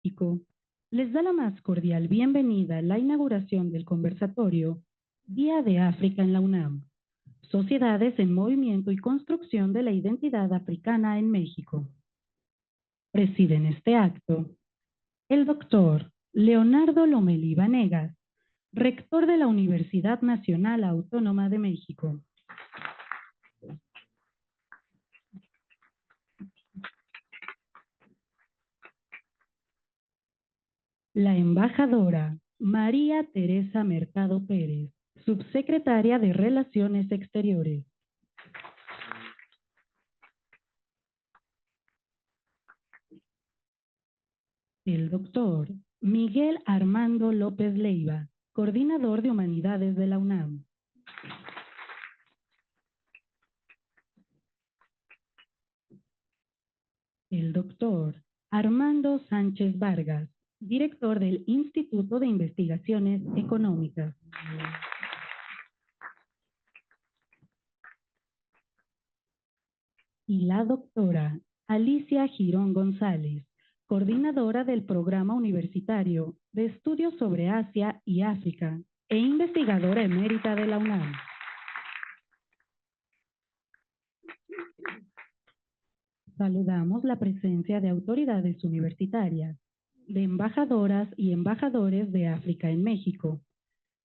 México les da la más cordial bienvenida a la inauguración del conversatorio Día de África en la UNAM, Sociedades en Movimiento y Construcción de la Identidad Africana en México. Presiden este acto el doctor Leonardo Lomelí Vanegas, rector de la Universidad Nacional Autónoma de México. La embajadora María Teresa Mercado Pérez, subsecretaria de Relaciones Exteriores. El doctor Miguel Armando López Leiva, coordinador de Humanidades de la UNAM. El doctor Armando Sánchez Vargas, director del Instituto de Investigaciones Económicas. Y la doctora Alicia Girón González, coordinadora del Programa Universitario de Estudios sobre Asia y África e investigadora emérita de la UNAM. Saludamos la presencia de autoridades universitarias, de embajadoras y embajadores de África en México,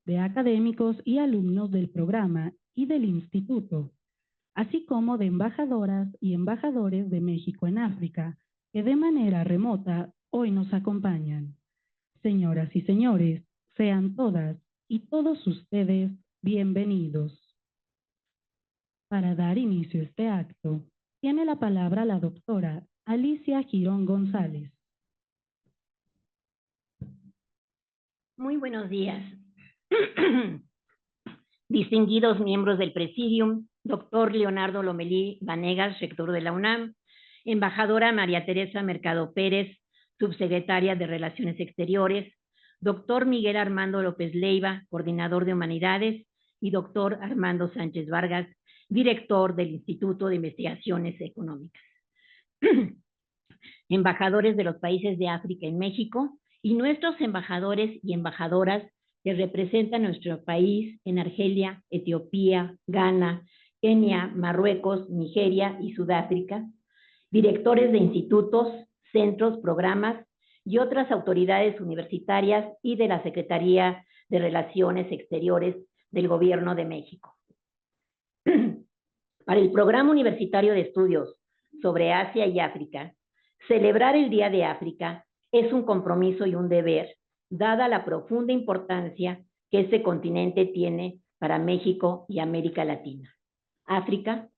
de académicos y alumnos del programa y del instituto, así como de embajadoras y embajadores de México en África, que de manera remota hoy nos acompañan. Señoras y señores, sean todas y todos ustedes bienvenidos. Para dar inicio a este acto, tiene la palabra la doctora Alicia Girón González. Muy buenos días. Distinguidos miembros del Presidium, doctor Leonardo Lomelí Vanegas, rector de la UNAM, embajadora María Teresa Mercado Pérez, subsecretaria de Relaciones Exteriores, doctor Miguel Armando López Leiva, coordinador de Humanidades, y doctor Armando Sánchez Vargas, director del Instituto de Investigaciones Económicas. Embajadores de los países de África en México y nuestros embajadores y embajadoras que representan nuestro país en Argelia, Etiopía, Ghana, Kenia, Marruecos, Nigeria y Sudáfrica, directores de institutos, centros, programas y otras autoridades universitarias y de la Secretaría de Relaciones Exteriores del Gobierno de México. Para el Programa Universitario de Estudios sobre Asia y África, celebrar el Día de África es un compromiso y un deber, dada la profunda importancia que este continente tiene para México y América Latina. África,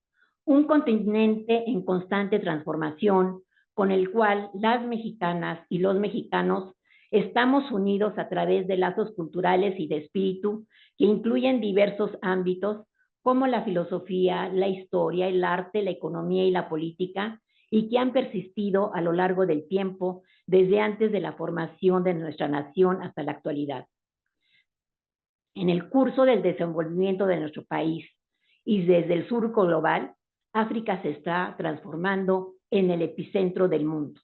un continente en constante transformación, con el cual las mexicanas y los mexicanos estamos unidos a través de lazos culturales y de espíritu que incluyen diversos ámbitos como la filosofía, la historia, el arte, la economía y la política, y que han persistido a lo largo del tiempo, desde antes de la formación de nuestra nación hasta la actualidad. En el curso del desenvolvimiento de nuestro país y desde el sur global, África se está transformando en el epicentro del mundo.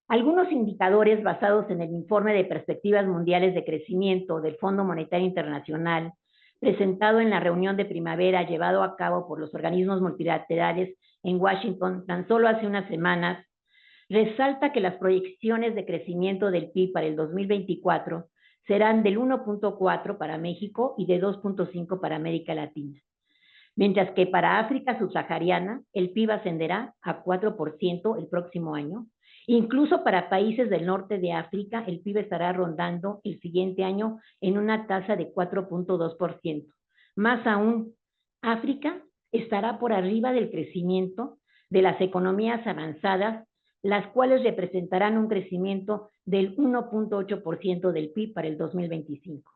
Algunos indicadores basados en el informe de perspectivas mundiales de crecimiento del Fondo Monetario Internacional, presentado en la reunión de primavera llevado a cabo por los organismos multilaterales en Washington tan solo hace unas semanas, resalta que las proyecciones de crecimiento del PIB para el 2024 serán del 1.4 para México y de 2.5 para América Latina, mientras que para África subsahariana el PIB ascenderá a 4% el próximo año. Incluso para países del norte de África, el PIB estará rondando el siguiente año en una tasa de 4.2%. Más aún, África estará por arriba del crecimiento de las economías avanzadas, las cuales representarán un crecimiento del 1.8% del PIB para el 2025.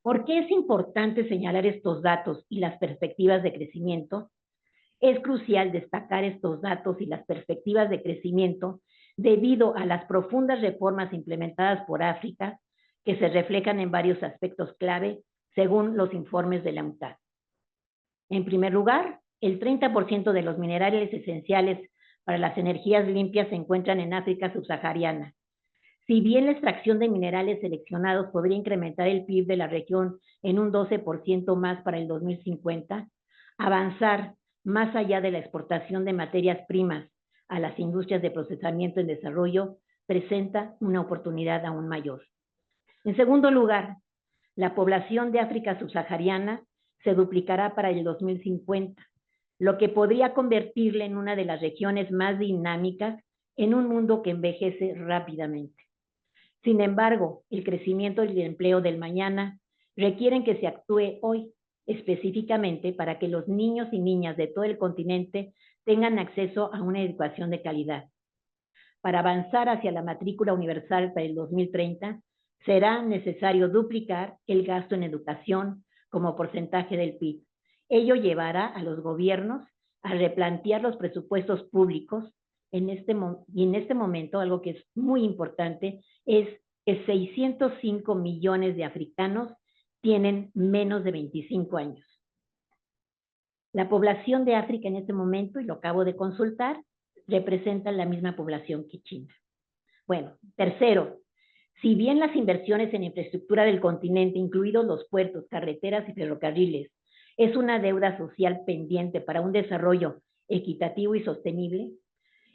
¿Por qué es importante señalar estos datos y las perspectivas de crecimiento? Es crucial destacar estos datos y las perspectivas de crecimiento debido a las profundas reformas implementadas por África que se reflejan en varios aspectos clave según los informes de la UNCTAD. En primer lugar, el 30% de los minerales esenciales para las energías limpias se encuentran en África subsahariana. Si bien la extracción de minerales seleccionados podría incrementar el PIB de la región en un 12% más para el 2050, avanzar más allá de la exportación de materias primas a las industrias de procesamiento en desarrollo presenta una oportunidad aún mayor. En segundo lugar, la población de África subsahariana se duplicará para el 2050, lo que podría convertirla en una de las regiones más dinámicas en un mundo que envejece rápidamente. Sin embargo, el crecimiento y el empleo del mañana requieren que se actúe hoy, específicamente para que los niños y niñas de todo el continente tengan acceso a una educación de calidad. Para avanzar hacia la matrícula universal para el 2030, será necesario duplicar el gasto en educación como porcentaje del PIB. Ello llevará a los gobiernos a replantear los presupuestos públicos. Y en este momento, algo que es muy importante es que 605 millones de africanos tienen menos de 25 años. La población de África en este momento, y lo acabo de consultar, representa la misma población que China. Bueno, tercero, si bien las inversiones en infraestructura del continente, incluidos los puertos, carreteras y ferrocarriles, es una deuda social pendiente para un desarrollo equitativo y sostenible,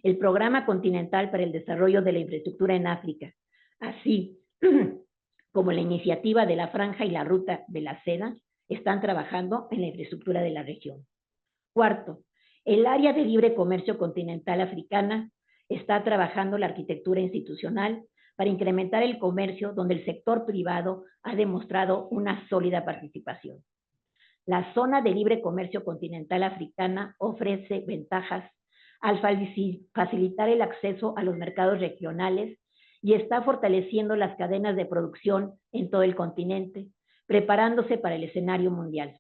el Programa Continental para el Desarrollo de la Infraestructura en África, así como la iniciativa de la Franja y la Ruta de la Seda, están trabajando en la infraestructura de la región. Cuarto, el área de libre comercio continental africana está trabajando la arquitectura institucional para incrementar el comercio donde el sector privado ha demostrado una sólida participación. La zona de libre comercio continental africana ofrece ventajas al facilitar el acceso a los mercados regionales y está fortaleciendo las cadenas de producción en todo el continente, preparándose para el escenario mundial.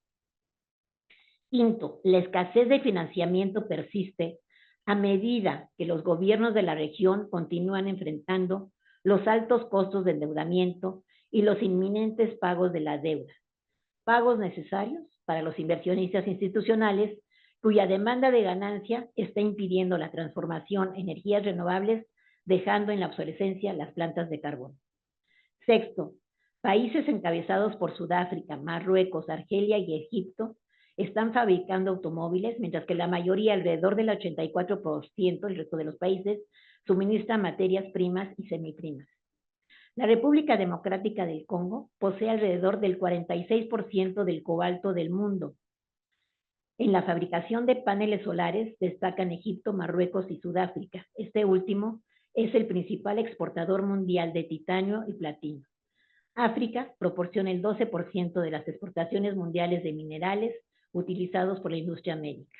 Quinto, la escasez de financiamiento persiste a medida que los gobiernos de la región continúan enfrentando los altos costos de endeudamiento y los inminentes pagos de la deuda, pagos necesarios para los inversionistas institucionales cuya demanda de ganancia está impidiendo la transformación en energías renovables, dejando en la obsolescencia las plantas de carbón. Sexto, países encabezados por Sudáfrica, Marruecos, Argelia y Egipto están fabricando automóviles, mientras que la mayoría, alrededor del 84%, el resto de los países, suministra materias primas y semiprimas. La República Democrática del Congo posee alrededor del 46% del cobalto del mundo. En la fabricación de paneles solares destacan Egipto, Marruecos y Sudáfrica. Este último es el principal exportador mundial de titanio y platino. África proporciona el 12% de las exportaciones mundiales de minerales utilizados por la industria médica.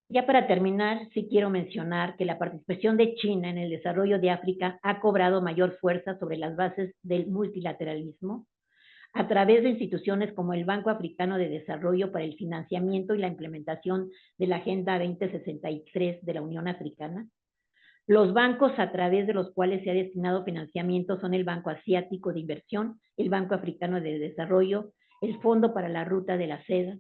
Ya para terminar, sí quiero mencionar que la participación de China en el desarrollo de África ha cobrado mayor fuerza sobre las bases del multilateralismo a través de instituciones como el Banco Africano de Desarrollo para el financiamiento y la implementación de la Agenda 2063 de la Unión Africana. Los bancos a través de los cuales se ha destinado financiamiento son el Banco Asiático de Inversión, el Banco Africano de Desarrollo, el Fondo para la Ruta de la Seda.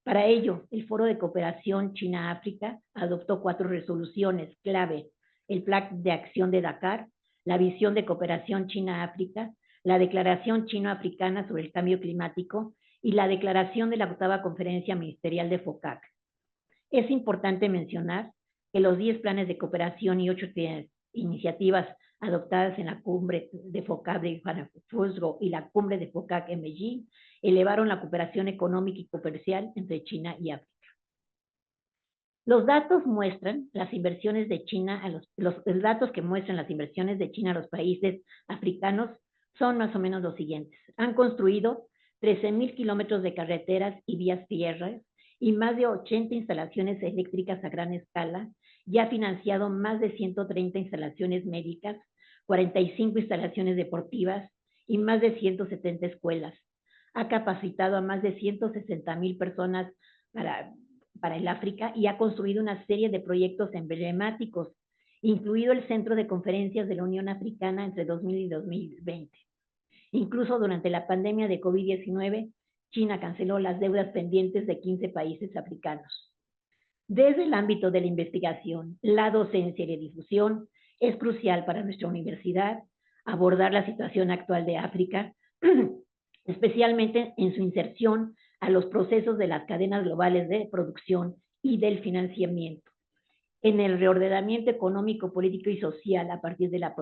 Para ello, el Foro de Cooperación China-África adoptó 4 resoluciones clave: el Plan de Acción de Dakar, la Visión de Cooperación China-África, la Declaración Chino-Africana sobre el Cambio Climático y la Declaración de la 8ª Conferencia Ministerial de FOCAC. Es importante mencionar que los 10 planes de cooperación y 8 iniciativas adoptadas en la cumbre de FOCAC de Johannesburgo y la cumbre de FOCAC en Beijing elevaron la cooperación económica y comercial entre China y África. Los datos muestran las inversiones de China los datos que muestran las inversiones de China a los países africanos son más o menos los siguientes. Han construido 13,000 kilómetros de carreteras y vías tierras y más de 80 instalaciones eléctricas a gran escala, y ha financiado más de 130 instalaciones médicas, 45 instalaciones deportivas y más de 170 escuelas. Ha capacitado a más de 160,000 personas para el África y ha construido una serie de proyectos emblemáticos, incluido el Centro de Conferencias de la Unión Africana entre 2000 y 2020. Incluso durante la pandemia de COVID-19, China canceló las deudas pendientes de 15 países africanos. Desde el ámbito de la investigación, la docencia y la difusión, es crucial para nuestra universidad abordar la situación actual de África, especialmente en su inserción a los procesos de las cadenas globales de producción y del financiamiento, en el reordenamiento económico, político y social a partir de la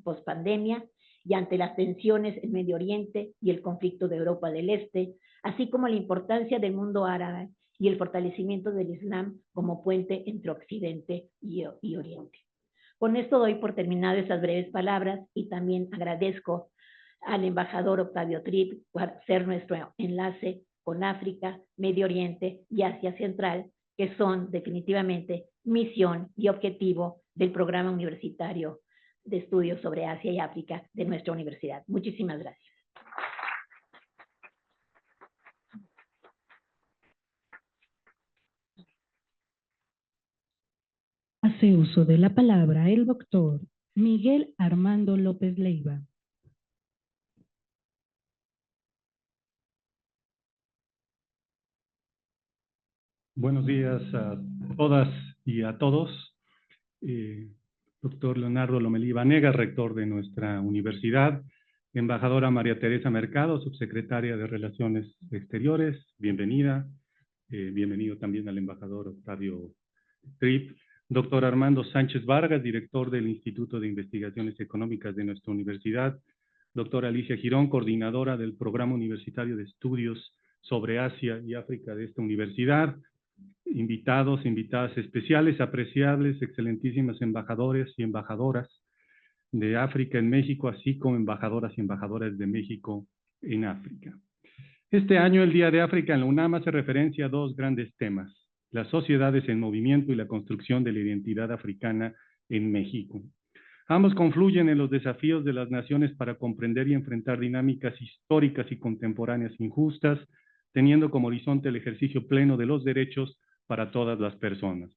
pospandemia y ante las tensiones en Medio Oriente y el conflicto de Europa del Este, así como la importancia del mundo árabe y el fortalecimiento del Islam como puente entre Occidente y Oriente. Con esto doy por terminado estas breves palabras y también agradezco al embajador Octavio Tripp por ser nuestro enlace con África, Medio Oriente y Asia Central, que son definitivamente misión y objetivo del programa universitario de estudios sobre Asia y África de nuestra universidad. Muchísimas gracias. Hace uso de la palabra el doctor Miguel Armando López Leiva. Buenos días a todas y a todos. Doctor Leonardo Lomelí Banega, rector de nuestra universidad. Embajadora María Teresa Mercado, subsecretaria de Relaciones Exteriores, bienvenida. Bienvenido también al embajador Octavio Tripp. Doctor Armando Sánchez Vargas, director del Instituto de Investigaciones Económicas de nuestra universidad. Doctora Alicia Girón, coordinadora del Programa Universitario de Estudios sobre Asia y África de esta universidad. Invitados, invitadas especiales, apreciables, excelentísimas embajadores y embajadoras de África en México, así como embajadoras y embajadores de México en África. Este año, el Día de África en la UNAM hace referencia a dos grandes temas: las sociedades en movimiento y la construcción de la identidad africana en México. Ambos confluyen en los desafíos de las naciones para comprender y enfrentar dinámicas históricas y contemporáneas injustas, teniendo como horizonte el ejercicio pleno de los derechos para todas las personas.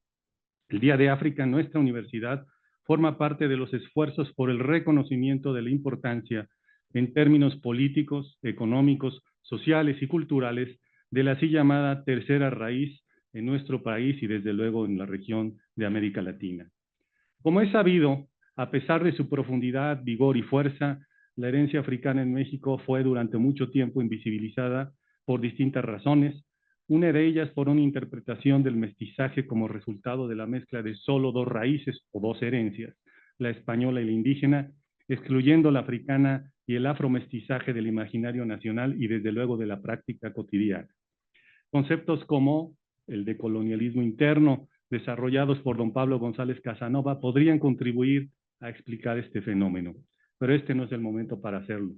El Día de África en nuestra universidad forma parte de los esfuerzos por el reconocimiento de la importancia en términos políticos, económicos, sociales y culturales de la así llamada tercera raíz en nuestro país y desde luego en la región de América Latina. Como es sabido, a pesar de su profundidad, vigor y fuerza, la herencia africana en México fue durante mucho tiempo invisibilizada por distintas razones. Una de ellas por una interpretación del mestizaje como resultado de la mezcla de solo dos raíces o dos herencias, la española y la indígena, excluyendo la africana y el afromestizaje del imaginario nacional y desde luego de la práctica cotidiana. Conceptos como el de colonialismo interno, desarrollados por don Pablo González Casanova, podrían contribuir a explicar este fenómeno, pero este no es el momento para hacerlo.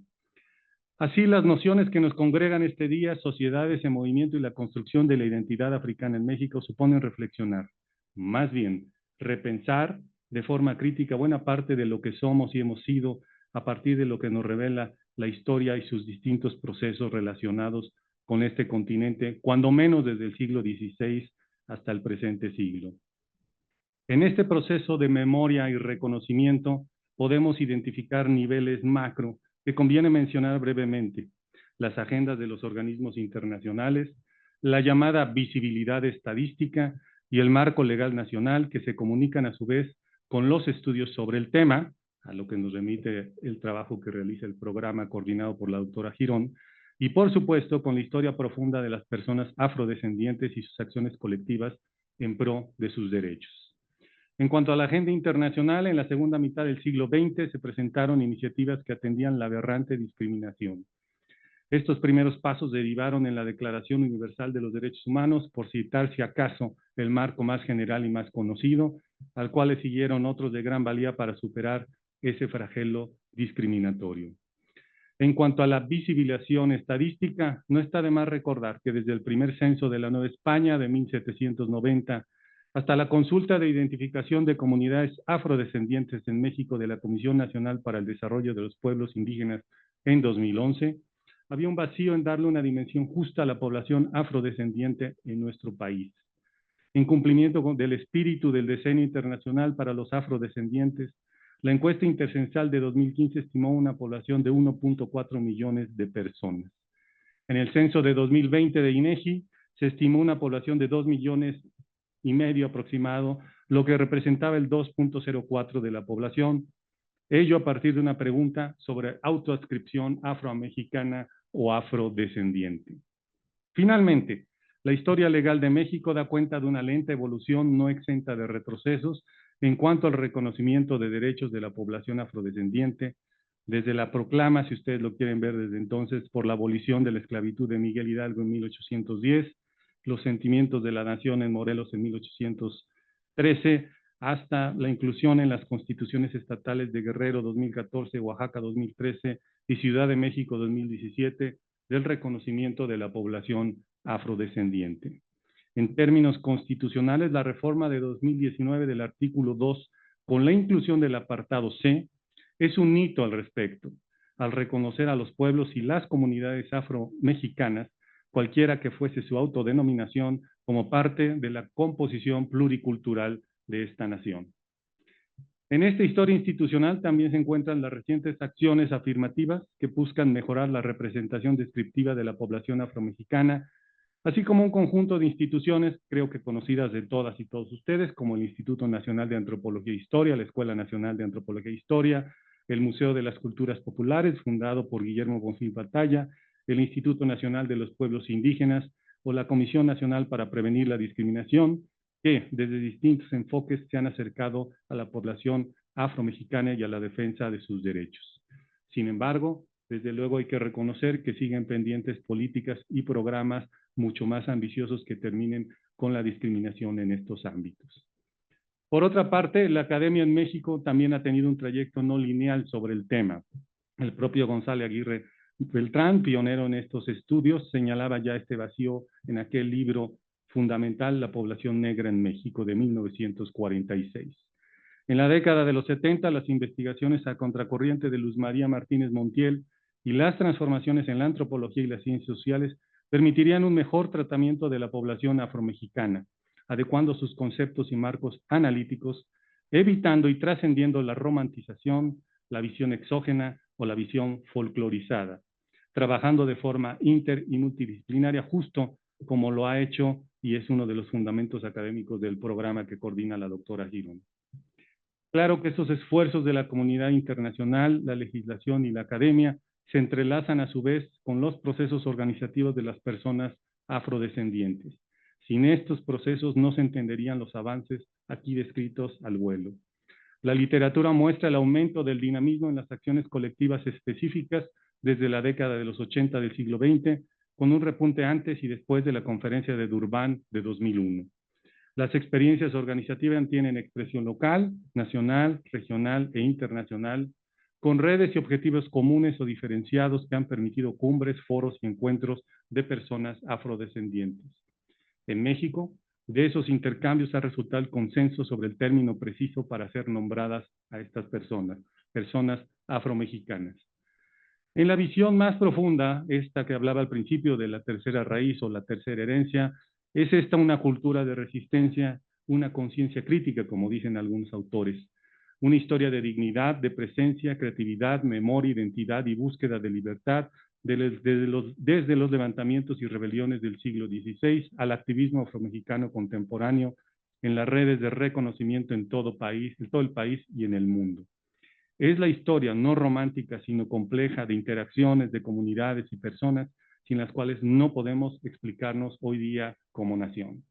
Así, las nociones que nos congregan este día, sociedades en movimiento y la construcción de la identidad africana en México, suponen reflexionar, más bien repensar de forma crítica buena parte de lo que somos y hemos sido a partir de lo que nos revela la historia y sus distintos procesos relacionados con este continente, cuando menos desde el siglo XVI hasta el presente siglo. En este proceso de memoria y reconocimiento podemos identificar niveles macro que conviene mencionar brevemente: las agendas de los organismos internacionales, la llamada visibilidad estadística y el marco legal nacional, que se comunican a su vez con los estudios sobre el tema, a lo que nos remite el trabajo que realiza el programa coordinado por la doctora Girón, y por supuesto con la historia profunda de las personas afrodescendientes y sus acciones colectivas en pro de sus derechos. En cuanto a la agenda internacional, en la segunda mitad del siglo XX se presentaron iniciativas que atendían la aberrante discriminación. Estos primeros pasos derivaron en la Declaración Universal de los Derechos Humanos, por citar si acaso el marco más general y más conocido, al cual le siguieron otros de gran valía para superar ese flagelo discriminatorio. En cuanto a la visibilización estadística, no está de más recordar que desde el primer censo de la Nueva España de 1790 hasta la consulta de identificación de comunidades afrodescendientes en México de la Comisión Nacional para el Desarrollo de los Pueblos Indígenas en 2011, había un vacío en darle una dimensión justa a la población afrodescendiente en nuestro país. En cumplimiento del espíritu del Decenio Internacional para los Afrodescendientes, la encuesta intercensal de 2015 estimó una población de 1.4 millones de personas. En el censo de 2020 de INEGI se estimó una población de 2 millones aproximado, lo que representaba el 2.04 de la población. Ello a partir de una pregunta sobre autoadscripción afromexicana o afrodescendiente. Finalmente, la historia legal de México da cuenta de una lenta evolución no exenta de retrocesos en cuanto al reconocimiento de derechos de la población afrodescendiente, desde la proclama, si ustedes lo quieren ver desde entonces, por la abolición de la esclavitud de Miguel Hidalgo en 1810, los sentimientos de la nación en Morelos en 1813, hasta la inclusión en las constituciones estatales de Guerrero 2014, Oaxaca 2013 y Ciudad de México 2017, del reconocimiento de la población afrodescendiente. En términos constitucionales, la reforma de 2019 del artículo 2, con la inclusión del apartado C, es un hito al respecto, al reconocer a los pueblos y las comunidades afromexicanas, cualquiera que fuese su autodenominación, como parte de la composición pluricultural de esta nación. En esta historia institucional también se encuentran las recientes acciones afirmativas que buscan mejorar la representación descriptiva de la población afromexicana, así como un conjunto de instituciones, creo que conocidas de todas y todos ustedes, como el Instituto Nacional de Antropología e Historia, la Escuela Nacional de Antropología e Historia, el Museo de las Culturas Populares, fundado por Guillermo Bonfil Batalla, el Instituto Nacional de los Pueblos Indígenas o la Comisión Nacional para Prevenir la Discriminación, que desde distintos enfoques se han acercado a la población afromexicana y a la defensa de sus derechos. Sin embargo, desde luego hay que reconocer que siguen pendientes políticas y programas mucho más ambiciosos que terminen con la discriminación en estos ámbitos. Por otra parte, la academia en México también ha tenido un trayecto no lineal sobre el tema. El propio González Aguirre Beltrán, pionero en estos estudios, señalaba ya este vacío en aquel libro fundamental, La población negra en México, de 1946. En la década de los 70, las investigaciones a contracorriente de Luz María Martínez Montiel y las transformaciones en la antropología y las ciencias sociales permitirían un mejor tratamiento de la población afromexicana, adecuando sus conceptos y marcos analíticos, evitando y trascendiendo la romantización, la visión exógena o la visión folclorizada, trabajando de forma inter y multidisciplinaria, justo como lo ha hecho y es uno de los fundamentos académicos del programa que coordina la doctora Girón. Claro que estos esfuerzos de la comunidad internacional, la legislación y la academia se entrelazan a su vez con los procesos organizativos de las personas afrodescendientes. Sin estos procesos no se entenderían los avances aquí descritos al vuelo. La literatura muestra el aumento del dinamismo en las acciones colectivas específicas desde la década de los 80 del siglo XX, con un repunte antes y después de la conferencia de Durban de 2001. Las experiencias organizativas tienen expresión local, nacional, regional e internacional, con redes y objetivos comunes o diferenciados que han permitido cumbres, foros y encuentros de personas afrodescendientes. En México, de esos intercambios ha resultado el consenso sobre el término preciso para ser nombradas a estas personas, personas afromexicanas. En la visión más profunda, esta que hablaba al principio de la tercera raíz o la tercera herencia, es esta una cultura de resistencia, una conciencia crítica, como dicen algunos autores, una historia de dignidad, de presencia, creatividad, memoria, identidad y búsqueda de libertad, desde los levantamientos y rebeliones del siglo XVI al activismo afromexicano contemporáneo en las redes de reconocimiento en todo el país y en el mundo. Es la historia no romántica, sino compleja de interacciones de comunidades y personas sin las cuales no podemos explicarnos hoy día como nación.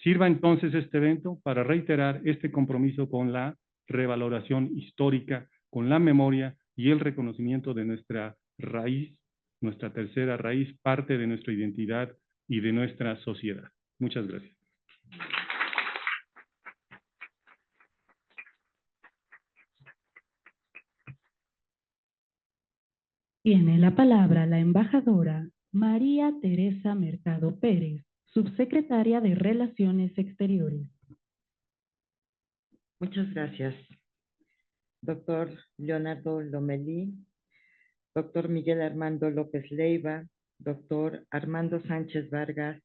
Sirva entonces este evento para reiterar este compromiso con la revaloración histórica, con la memoria y el reconocimiento de nuestra raíz, nuestra tercera raíz, parte de nuestra identidad y de nuestra sociedad. Muchas gracias. Tiene la palabra la embajadora María Teresa Mercado Pérez, subsecretaria de Relaciones Exteriores. Muchas gracias. Doctor Leonardo Lomelí, doctor Miguel Armando López Leiva, doctor Armando Sánchez Vargas,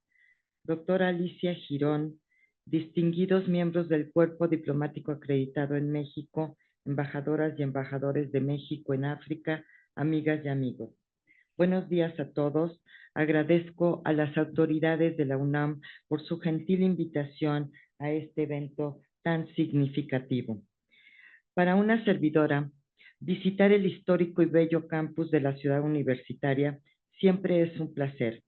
doctora Alicia Girón, distinguidos miembros del Cuerpo Diplomático Acreditado en México, embajadoras y embajadores de México en África, amigas y amigos. Buenos días a todos. Agradezco a las autoridades de la UNAM por su gentil invitación a este evento tan significativo. Para una servidora, visitar el histórico y bello campus de la ciudad universitaria siempre es un placer,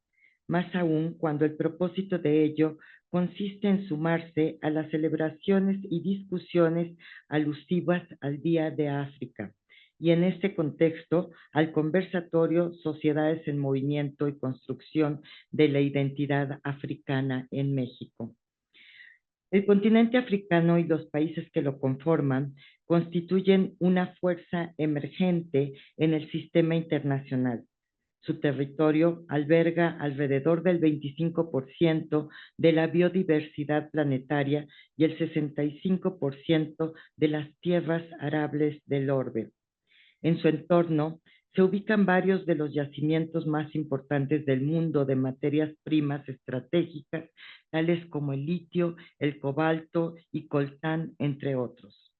más aún cuando el propósito de ello consiste en sumarse a las celebraciones y discusiones alusivas al Día de África, y en este contexto al conversatorio Sociedades en Movimiento y Construcción de la Identidad Africana en México. El continente africano y los países que lo conforman constituyen una fuerza emergente en el sistema internacional. Su territorio alberga alrededor del 25% de la biodiversidad planetaria y el 65% de las tierras arables del orbe. En su entorno se ubican varios de los yacimientos más importantes del mundo de materias primas estratégicas, tales como el litio, el cobalto y coltán, entre otros.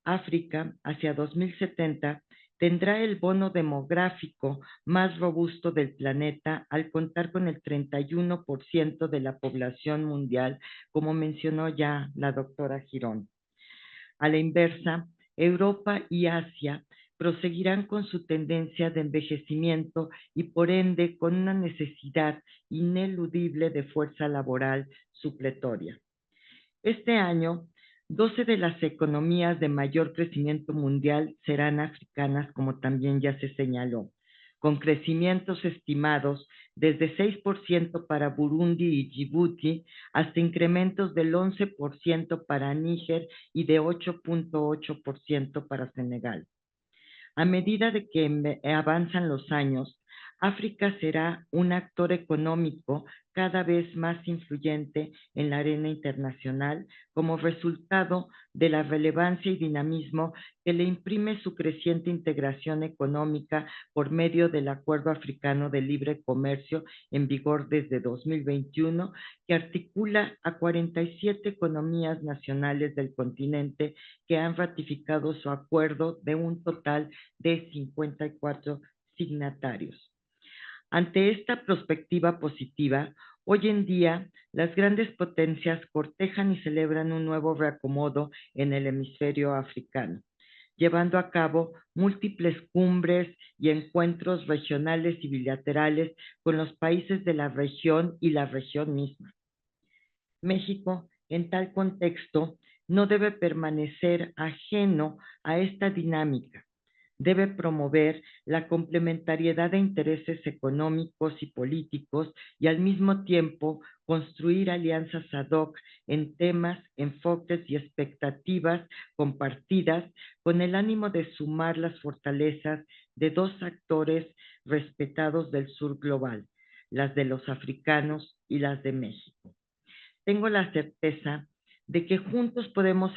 África, hacia 2070, tendrá el bono demográfico más robusto del planeta al contar con el 31% de la población mundial, como mencionó ya la doctora Girón. A la inversa, Europa y Asia proseguirán con su tendencia de envejecimiento y por ende con una necesidad ineludible de fuerza laboral supletoria. Este año, 12 de las economías de mayor crecimiento mundial serán africanas, como también ya se señaló, con crecimientos estimados desde 6% para Burundi y Djibouti hasta incrementos del 11% para Níger y de 8.8% para Senegal. A medida de que avanzan los años, África será un actor económico cada vez más influyente en la arena internacional como resultado de la relevancia y dinamismo que le imprime su creciente integración económica por medio del Acuerdo Africano de Libre Comercio en vigor desde 2021, que articula a 47 economías nacionales del continente que han ratificado su acuerdo de un total de 54 signatarios. Ante esta perspectiva positiva, hoy en día las grandes potencias cortejan y celebran un nuevo reacomodo en el hemisferio africano, llevando a cabo múltiples cumbres y encuentros regionales y bilaterales con los países de la región y la región misma. México, en tal contexto, no debe permanecer ajeno a esta dinámica. Debe promover la complementariedad de intereses económicos y políticos y al mismo tiempo construir alianzas ad hoc en temas, enfoques y expectativas compartidas con el ánimo de sumar las fortalezas de dos actores respetados del sur global, las de los africanos y las de México. Tengo la certeza de que juntos podemos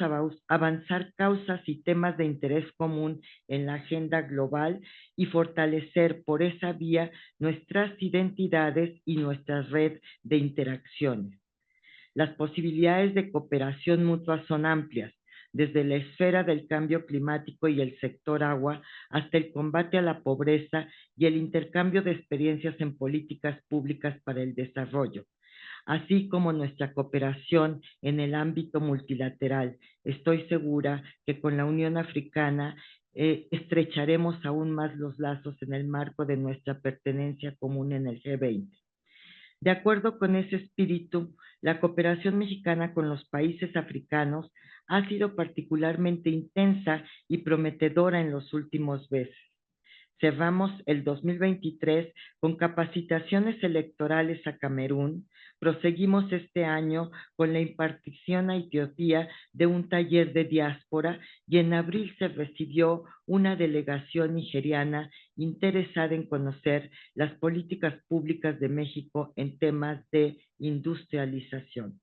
avanzar causas y temas de interés común en la agenda global y fortalecer por esa vía nuestras identidades y nuestra red de interacciones. Las posibilidades de cooperación mutua son amplias, desde la esfera del cambio climático y el sector agua hasta el combate a la pobreza y el intercambio de experiencias en políticas públicas para el desarrollo, así como nuestra cooperación en el ámbito multilateral. Estoy segura que con la Unión Africana estrecharemos aún más los lazos en el marco de nuestra pertenencia común en el G20. De acuerdo con ese espíritu, la cooperación mexicana con los países africanos ha sido particularmente intensa y prometedora en los últimos meses. Cerramos el 2023 con capacitaciones electorales a Camerún. Proseguimos este año con la impartición a Etiopía de un taller de diáspora y en abril se recibió una delegación nigeriana interesada en conocer las políticas públicas de México en temas de industrialización.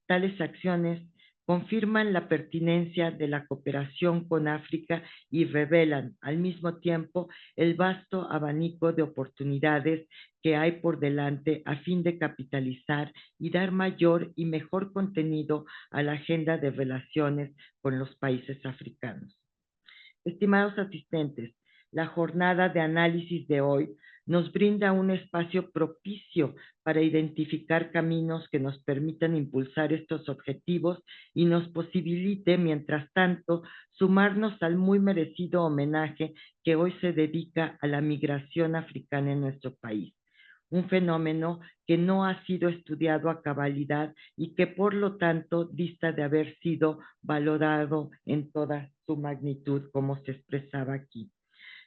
Tales acciones confirman la pertinencia de la cooperación con África y revelan al mismo tiempo el vasto abanico de oportunidades que hay por delante a fin de capitalizar y dar mayor y mejor contenido a la agenda de relaciones con los países africanos. Estimados asistentes, la jornada de análisis de hoy nos brinda un espacio propicio para identificar caminos que nos permitan impulsar estos objetivos y nos posibilite, mientras tanto, sumarnos al muy merecido homenaje que hoy se dedica a la migración africana en nuestro país. Un fenómeno que no ha sido estudiado a cabalidad y que por lo tanto dista de haber sido valorado en toda su magnitud, como se expresaba aquí.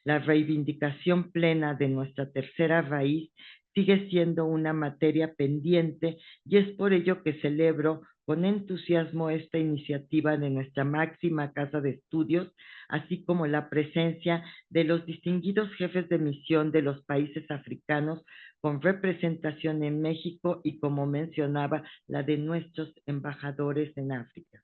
La reivindicación plena de nuestra tercera raíz sigue siendo una materia pendiente y es por ello que celebro con entusiasmo esta iniciativa de nuestra máxima casa de estudios, así como la presencia de los distinguidos jefes de misión de los países africanos con representación en México y, como mencionaba, la de nuestros embajadores en África.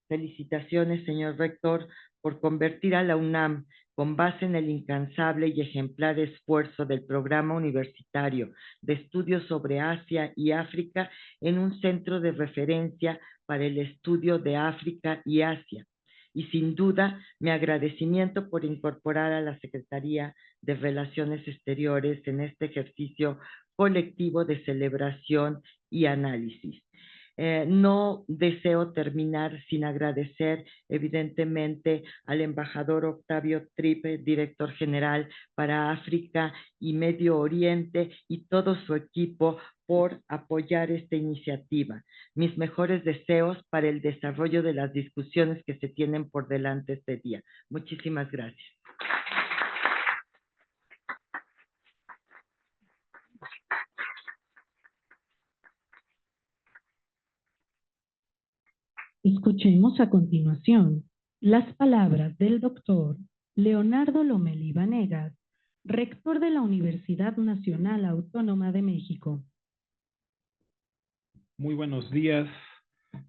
Felicitaciones, señor rector, por convertir a la UNAM, con base en el incansable y ejemplar esfuerzo del Programa Universitario de Estudios sobre Asia y África, en un centro de referencia para el estudio de África y Asia. Y sin duda, mi agradecimiento por incorporar a la Secretaría de Relaciones Exteriores en este ejercicio colectivo de celebración y análisis. No deseo terminar sin agradecer, evidentemente, al embajador Octavio Tripp, director general para África y Medio Oriente, y todo su equipo por apoyar esta iniciativa. Mis mejores deseos para el desarrollo de las discusiones que se tienen por delante este día. Muchísimas gracias. Escuchemos a continuación las palabras del doctor Leonardo Lomelí Vanegas, rector de la Universidad Nacional Autónoma de México. Muy buenos días,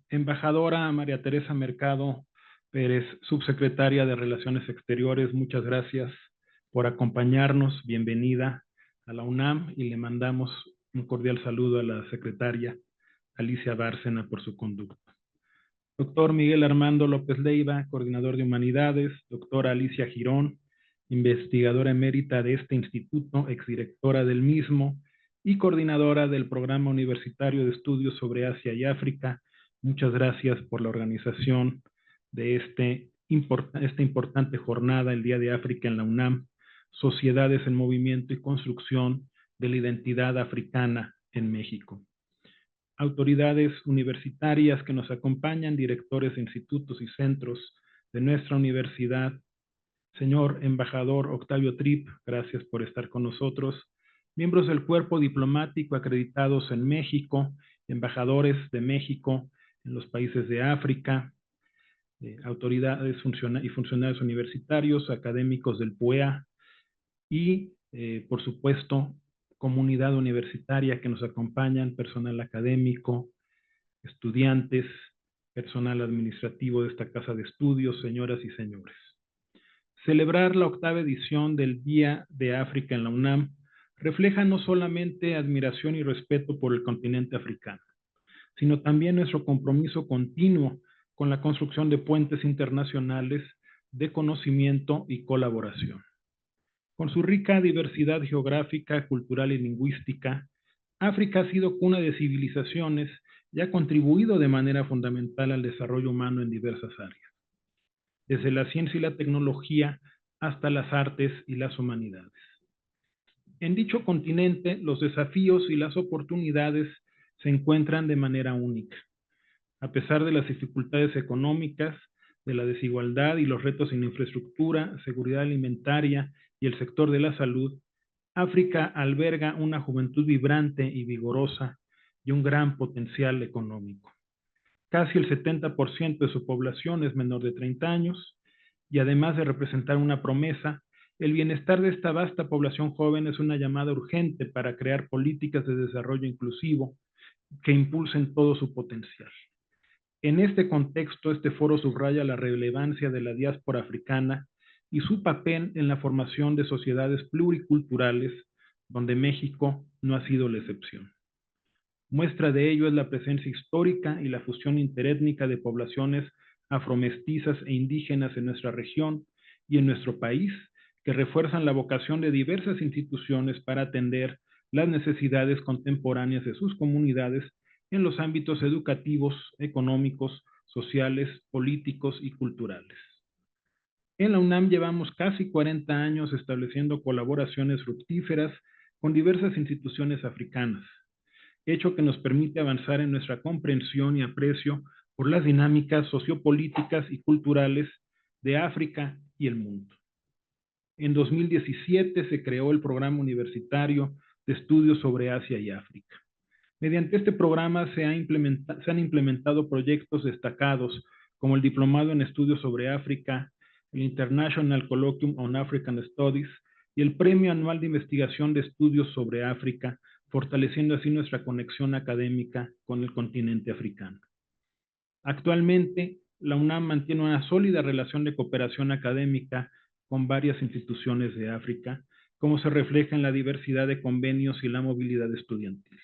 embajadora María Teresa Mercado Pérez, subsecretaria de Relaciones Exteriores, muchas gracias por acompañarnos, bienvenida a la UNAM, y le mandamos un cordial saludo a la secretaria Alicia Bárcena por su conducta. Doctor Miguel Armando López Leiva, coordinador de Humanidades, doctora Alicia Girón, investigadora emérita de este instituto, exdirectora del mismo y coordinadora del Programa Universitario de Estudios sobre Asia y África. Muchas gracias por la organización de esta importante jornada, el Día de África en la UNAM, Sociedades en Movimiento y Construcción de la Identidad Africana en México. Autoridades universitarias que nos acompañan, directores de institutos y centros de nuestra universidad, señor embajador Octavio Tripp, gracias por estar con nosotros, miembros del cuerpo diplomático acreditados en México, embajadores de México en los países de África, autoridades y funcionarios universitarios, académicos del PUEA y, por supuesto, comunidad universitaria que nos acompañan, personal académico, estudiantes, personal administrativo de esta casa de estudios, señoras y señores. Celebrar la 8ª edición del Día de África en la UNAM refleja no solamente admiración y respeto por el continente africano, sino también nuestro compromiso continuo con la construcción de puentes internacionales de conocimiento y colaboración. Con su rica diversidad geográfica, cultural y lingüística, África ha sido cuna de civilizaciones y ha contribuido de manera fundamental al desarrollo humano en diversas áreas, desde la ciencia y la tecnología hasta las artes y las humanidades. En dicho continente, los desafíos y las oportunidades se encuentran de manera única. A pesar de las dificultades económicas, de la desigualdad y los retos en infraestructura, seguridad alimentaria y el sector de la salud, África alberga una juventud vibrante y vigorosa y un gran potencial económico. Casi el 70% de su población es menor de 30 años y, además de representar una promesa, el bienestar de esta vasta población joven es una llamada urgente para crear políticas de desarrollo inclusivo que impulsen todo su potencial. En este contexto, este foro subraya la relevancia de la diáspora africana y su papel en la formación de sociedades pluriculturales, donde México no ha sido la excepción. Muestra de ello es la presencia histórica y la fusión interétnica de poblaciones afromestizas e indígenas en nuestra región y en nuestro país, que refuerzan la vocación de diversas instituciones para atender las necesidades contemporáneas de sus comunidades en los ámbitos educativos, económicos, sociales, políticos y culturales. En la UNAM llevamos casi 40 años estableciendo colaboraciones fructíferas con diversas instituciones africanas, hecho que nos permite avanzar en nuestra comprensión y aprecio por las dinámicas sociopolíticas y culturales de África y el mundo. En 2017 se creó el Programa Universitario de Estudios sobre Asia y África. Mediante este programa se han implementado proyectos destacados como el Diplomado en Estudios sobre África, el International Colloquium on African Studies y el Premio Anual de Investigación de Estudios sobre África, fortaleciendo así nuestra conexión académica con el continente africano. Actualmente, la UNAM mantiene una sólida relación de cooperación académica con varias instituciones de África, como se refleja en la diversidad de convenios y la movilidad estudiantil.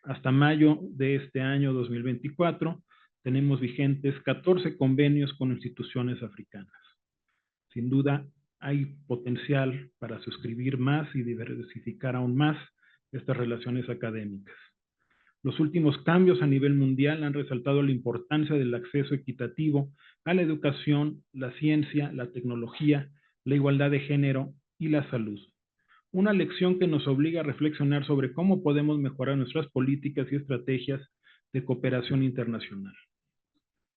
Hasta mayo de este año 2024, tenemos vigentes 14 convenios con instituciones africanas. Sin duda, hay potencial para suscribir más y diversificar aún más estas relaciones académicas. Los últimos cambios a nivel mundial han resaltado la importancia del acceso equitativo a la educación, la ciencia, la tecnología, la igualdad de género y la salud. Una lección que nos obliga a reflexionar sobre cómo podemos mejorar nuestras políticas y estrategias de cooperación internacional.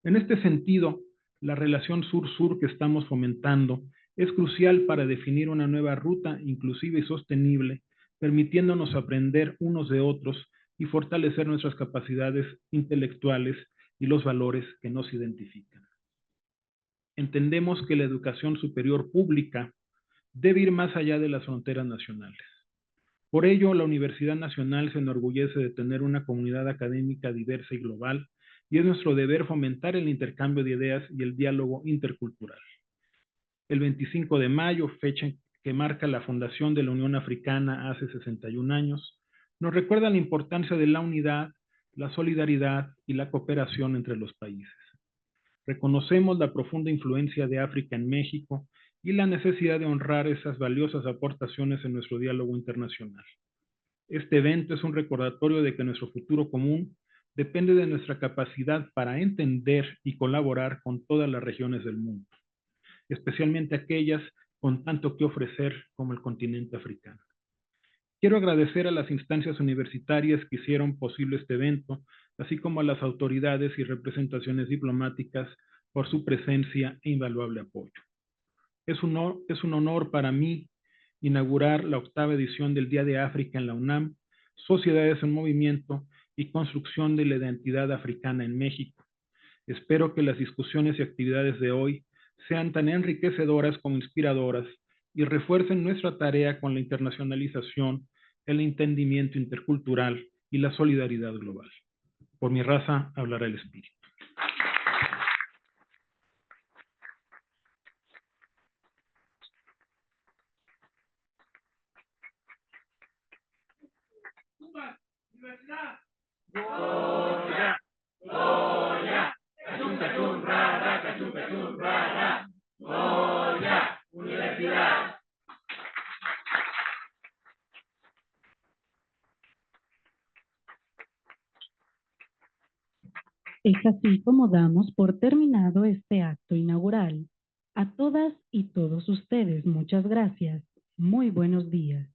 En este sentido, la relación sur-sur que estamos fomentando es crucial para definir una nueva ruta inclusiva y sostenible, permitiéndonos aprender unos de otros y fortalecer nuestras capacidades intelectuales y los valores que nos identifican. Entendemos que la educación superior pública debe ir más allá de las fronteras nacionales. Por ello, la Universidad Nacional se enorgullece de tener una comunidad académica diversa y global, y es nuestro deber fomentar el intercambio de ideas y el diálogo intercultural. El 25 de mayo, fecha que marca la fundación de la Unión Africana hace 61 años, nos recuerda la importancia de la unidad, la solidaridad y la cooperación entre los países. Reconocemos la profunda influencia de África en México y la necesidad de honrar esas valiosas aportaciones en nuestro diálogo internacional. Este evento es un recordatorio de que nuestro futuro común depende de nuestra capacidad para entender y colaborar con todas las regiones del mundo, especialmente aquellas con tanto que ofrecer como el continente africano. Quiero agradecer a las instancias universitarias que hicieron posible este evento, así como a las autoridades y representaciones diplomáticas por su presencia e invaluable apoyo. Es un honor para mí inaugurar la 8ª edición del Día de África en la UNAM, Sociedades en Movimiento y Construcción de la Identidad Africana en México. Espero que las discusiones y actividades de hoy sean tan enriquecedoras como inspiradoras y refuercen nuestra tarea con la internacionalización, el entendimiento intercultural y la solidaridad global. Por mi raza hablará el espíritu. Goya, Goya, cachum, cachum, rara, cachum, cachum, rara. Goya, Universidad. Es así como damos por terminado este acto inaugural. A todas y todos ustedes, muchas gracias. Muy buenos días.